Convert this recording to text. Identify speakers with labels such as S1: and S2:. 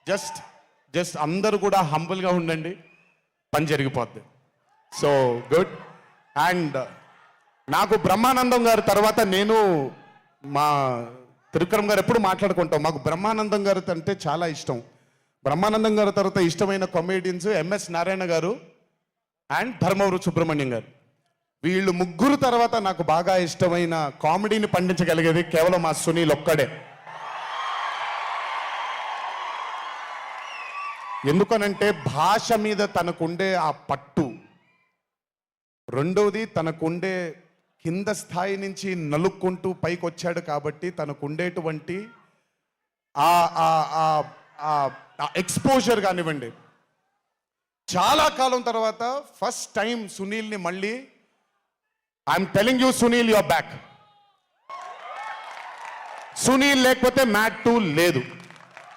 S1: Just అందరూ కూడా హంబుల్గా ఉండండి, పని జరిగిపోద్ది. So good. అండ్ నాకు బ్రహ్మానందం గారి తర్వాత నేను మా త్రివిక్రమ్ గారు ఎప్పుడు మాట్లాడుకుంటాం, మాకు బ్రహ్మానందం గారు అంటే చాలా ఇష్టం. బ్రహ్మానందం గారి తర్వాత ఇష్టమైన కామెడియన్స్ ఎంఎస్ నారాయణ గారు అండ్ ధర్మవరం సుబ్రహ్మణ్యం గారు. వీళ్ళు ముగ్గురు తర్వాత నాకు బాగా ఇష్టమైన కామెడీని పండించగలిగేది కేవలం మా సునీల్ ఒక్కడే. ఎందుకనంటే భాష మీద తనకుండే ఆ పట్టు, రెండవది తనకుండే కింద స్థాయి నుంచి నలుక్కుంటూ పైకి వచ్చాడు కాబట్టి తనకుండేటువంటి ఎక్స్పోజర్ కానివ్వండి. చాలా కాలం తర్వాత ఫస్ట్ టైం సునీల్ని మళ్ళీ I'm telling you Sunil your back. Sunil లేకపోతే మ్యాట్ 2 లేదు.